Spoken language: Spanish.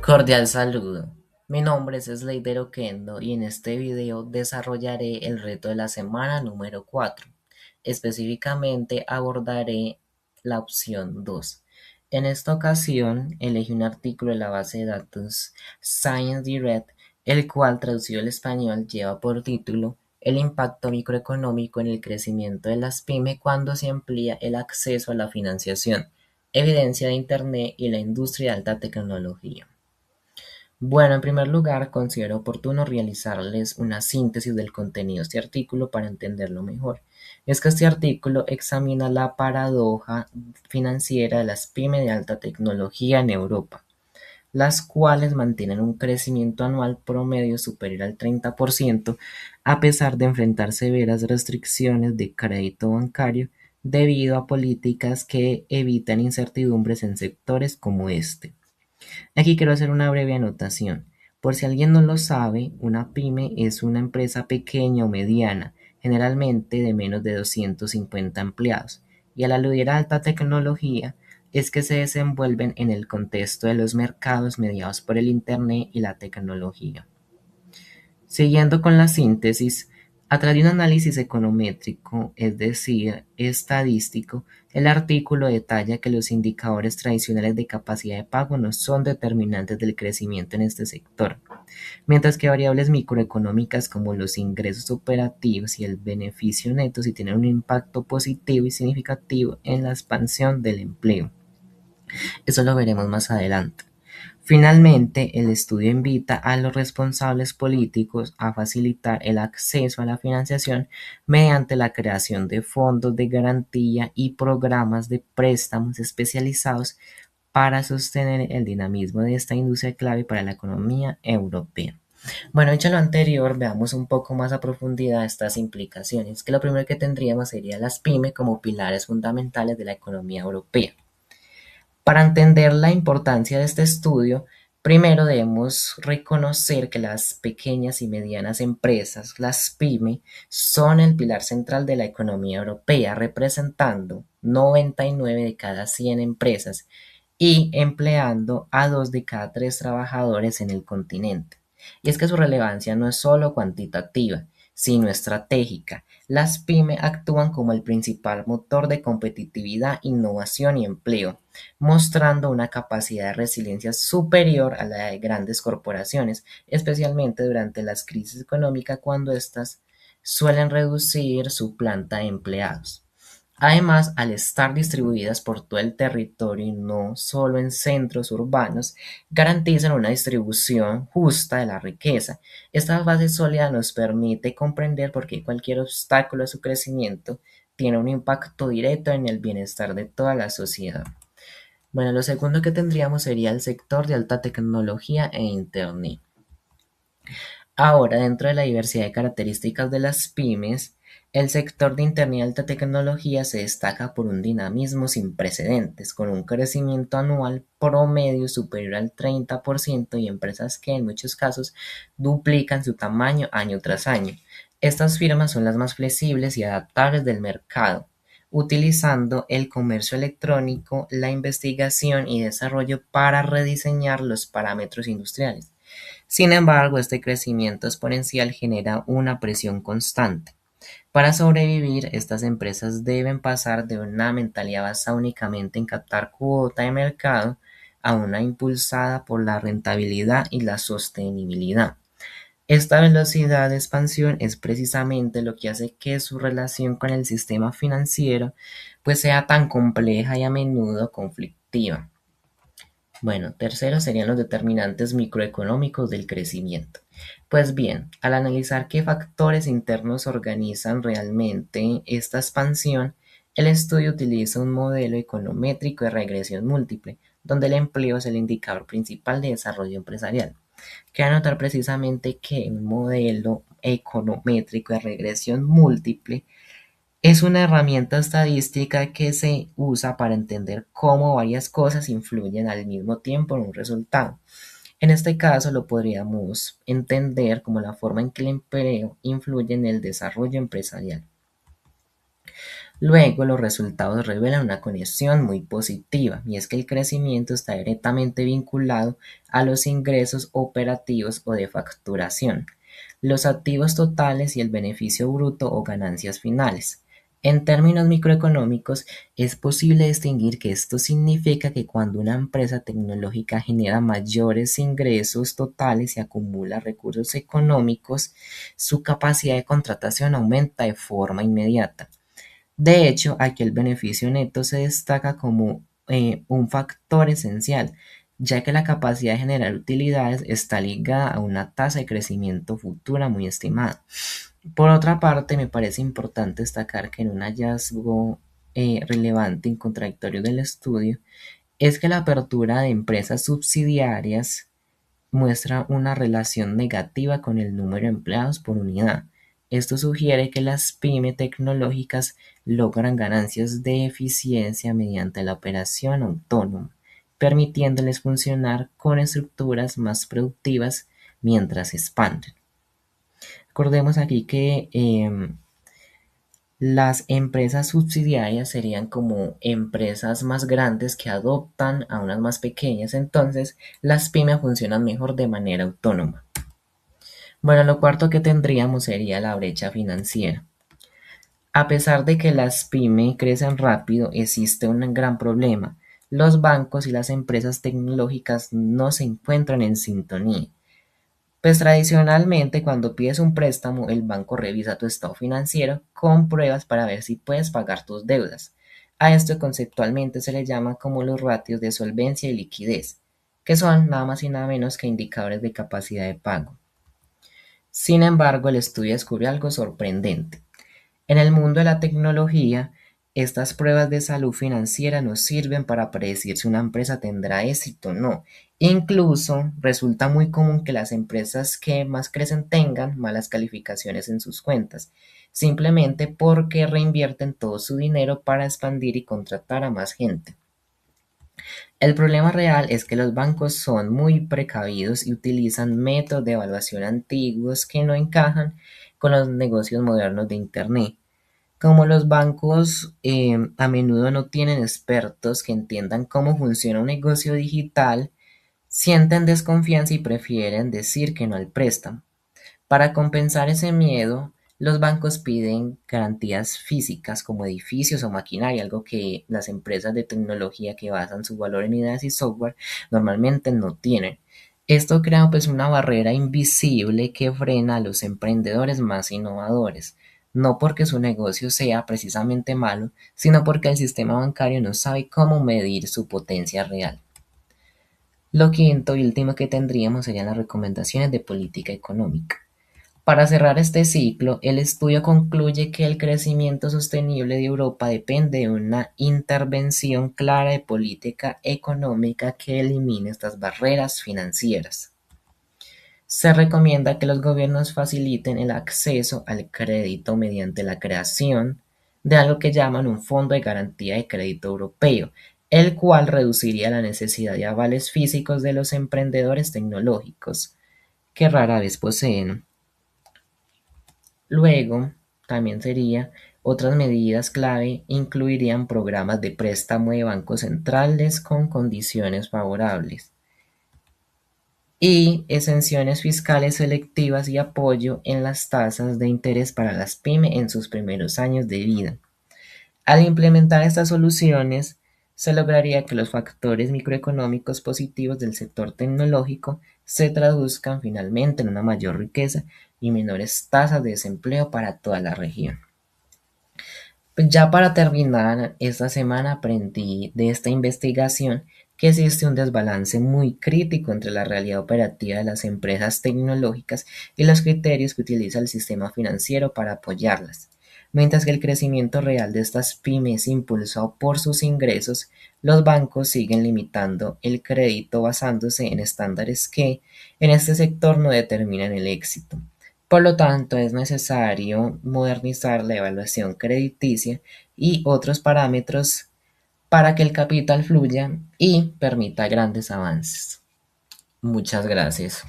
Cordial saludo. Mi nombre es Sleider Oquendo y en este video desarrollaré el reto de la semana número 4. Específicamente abordaré la opción 2. En esta ocasión elegí un artículo de la base de datos Science Direct, el cual traducido al español lleva por título El impacto microeconómico en el crecimiento de las pymes cuando se amplía el acceso a la financiación, evidencia de Internet y la industria de alta tecnología. Bueno, en primer lugar, considero oportuno realizarles una síntesis del contenido de este artículo para entenderlo mejor. Es que este artículo examina la paradoja financiera de las pymes de alta tecnología en Europa, las cuales mantienen un crecimiento anual promedio superior al 30%, a pesar de enfrentar severas restricciones de crédito bancario debido a políticas que evitan incertidumbres en sectores como este. Aquí quiero hacer una breve anotación. Por si alguien no lo sabe, una pyme es una empresa pequeña o mediana, generalmente de menos de 250 empleados, y al aludir a alta tecnología es que se desenvuelven en el contexto de los mercados mediados por el Internet y la tecnología. Siguiendo con la síntesis, a través de un análisis econométrico, es decir, estadístico, el artículo detalla que los indicadores tradicionales de capacidad de pago no son determinantes del crecimiento en este sector, mientras que variables microeconómicas como los ingresos operativos y el beneficio neto sí tienen un impacto positivo y significativo en la expansión del empleo. Eso lo veremos más adelante. Finalmente, el estudio invita a los responsables políticos a facilitar el acceso a la financiación mediante la creación de fondos de garantía y programas de préstamos especializados para sostener el dinamismo de esta industria clave para la economía europea. Bueno, dicho lo anterior, veamos un poco más a profundidad estas implicaciones, que lo primero que tendríamos sería las pymes como pilares fundamentales de la economía europea. Para entender la importancia de este estudio, primero debemos reconocer que las pequeñas y medianas empresas, las pymes, son el pilar central de la economía europea, representando 99 de cada 100 empresas y empleando a 2 de cada 3 trabajadores en el continente. Y es que su relevancia no es solo cuantitativa, sino estratégica. Las pymes actúan como el principal motor de competitividad, innovación y empleo, mostrando una capacidad de resiliencia superior a la de grandes corporaciones, especialmente durante las crisis económicas cuando éstas suelen reducir su planta de empleados. Además, al estar distribuidas por todo el territorio y no solo en centros urbanos, garantizan una distribución justa de la riqueza. Esta base sólida nos permite comprender por qué cualquier obstáculo a su crecimiento tiene un impacto directo en el bienestar de toda la sociedad. Bueno, lo segundo que tendríamos sería el sector de alta tecnología e Internet. Ahora, dentro de la diversidad de características de las pymes, el sector de Internet y alta tecnología se destaca por un dinamismo sin precedentes, con un crecimiento anual promedio superior al 30% y empresas que en muchos casos duplican su tamaño año tras año. Estas firmas son las más flexibles y adaptables del mercado, utilizando el comercio electrónico, la investigación y desarrollo para rediseñar los parámetros industriales. Sin embargo, este crecimiento exponencial genera una presión constante. Para sobrevivir, estas empresas deben pasar de una mentalidad basada únicamente en captar cuota de mercado a una impulsada por la rentabilidad y la sostenibilidad. Esta velocidad de expansión es precisamente lo que hace que su relación con el sistema financiero pues sea tan compleja y a menudo conflictiva. Bueno, tercero serían los determinantes microeconómicos del crecimiento. Pues bien, al analizar qué factores internos organizan realmente esta expansión, el estudio utiliza un modelo econométrico de regresión múltiple, donde el empleo es el indicador principal de desarrollo empresarial. Quiero anotar precisamente que un modelo econométrico de regresión múltiple es una herramienta estadística que se usa para entender cómo varias cosas influyen al mismo tiempo en un resultado. En este caso lo podríamos entender como la forma en que el empleo influye en el desarrollo empresarial. Luego, los resultados revelan una conexión muy positiva, y es que el crecimiento está directamente vinculado a los ingresos operativos o de facturación, los activos totales y el beneficio bruto o ganancias finales. En términos microeconómicos, es posible distinguir que esto significa que cuando una empresa tecnológica genera mayores ingresos totales y acumula recursos económicos, su capacidad de contratación aumenta de forma inmediata. De hecho, aquí el beneficio neto se destaca como un factor esencial, ya que la capacidad de generar utilidades está ligada a una tasa de crecimiento futura muy estimada. Por otra parte, me parece importante destacar que en un hallazgo relevante y contradictorio del estudio es que la apertura de empresas subsidiarias muestra una relación negativa con el número de empleados por unidad. Esto sugiere que las pymes tecnológicas logran ganancias de eficiencia mediante la operación autónoma, permitiéndoles funcionar con estructuras más productivas mientras se expanden. Recordemos aquí que las empresas subsidiarias serían como empresas más grandes que adoptan a unas más pequeñas, entonces las pymes funcionan mejor de manera autónoma. Bueno, lo cuarto que tendríamos sería la brecha financiera. A pesar de que las pymes crecen rápido, existe un gran problema. Los bancos y las empresas tecnológicas no se encuentran en sintonía. Pues tradicionalmente cuando pides un préstamo, el banco revisa tu estado financiero con pruebas para ver si puedes pagar tus deudas. A esto conceptualmente se le llama como los ratios de solvencia y liquidez, que son nada más y nada menos que indicadores de capacidad de pago. Sin embargo, el estudio descubrió algo sorprendente. En el mundo de la tecnología, estas pruebas de salud financiera nos sirven para predecir si una empresa tendrá éxito o no. Incluso resulta muy común que las empresas que más crecen tengan malas calificaciones en sus cuentas, simplemente porque reinvierten todo su dinero para expandir y contratar a más gente. El problema real es que los bancos son muy precavidos y utilizan métodos de evaluación antiguos que no encajan con los negocios modernos de Internet. Como los bancos a menudo no tienen expertos que entiendan cómo funciona un negocio digital, sienten desconfianza y prefieren decir que no al préstamo. Para compensar ese miedo, los bancos piden garantías físicas como edificios o maquinaria, algo que las empresas de tecnología que basan su valor en ideas y software normalmente no tienen. Esto crea pues una barrera invisible que frena a los emprendedores más innovadores, no porque su negocio sea precisamente malo, sino porque el sistema bancario no sabe cómo medir su potencia real. Lo quinto y último que tendríamos serían las recomendaciones de política económica. Para cerrar este ciclo, el estudio concluye que el crecimiento sostenible de Europa depende de una intervención clara de política económica que elimine estas barreras financieras. Se recomienda que los gobiernos faciliten el acceso al crédito mediante la creación de algo que llaman un Fondo de Garantía de Crédito Europeo, el cual reduciría la necesidad de avales físicos de los emprendedores tecnológicos, que rara vez poseen. Luego, también sería otras medidas clave incluirían programas de préstamo de bancos centrales con condiciones favorables y exenciones fiscales selectivas y apoyo en las tasas de interés para las pymes en sus primeros años de vida. Al implementar estas soluciones, se lograría que los factores microeconómicos positivos del sector tecnológico se traduzcan finalmente en una mayor riqueza y menores tasas de desempleo para toda la región. Pues ya para terminar, esta semana aprendí de esta investigación que existe un desbalance muy crítico entre la realidad operativa de las empresas tecnológicas y los criterios que utiliza el sistema financiero para apoyarlas. Mientras que el crecimiento real de estas pymes impulsado por sus ingresos, los bancos siguen limitando el crédito basándose en estándares que en este sector no determinan el éxito. Por lo tanto, es necesario modernizar la evaluación crediticia y otros parámetros para que el capital fluya y permita grandes avances. Muchas gracias.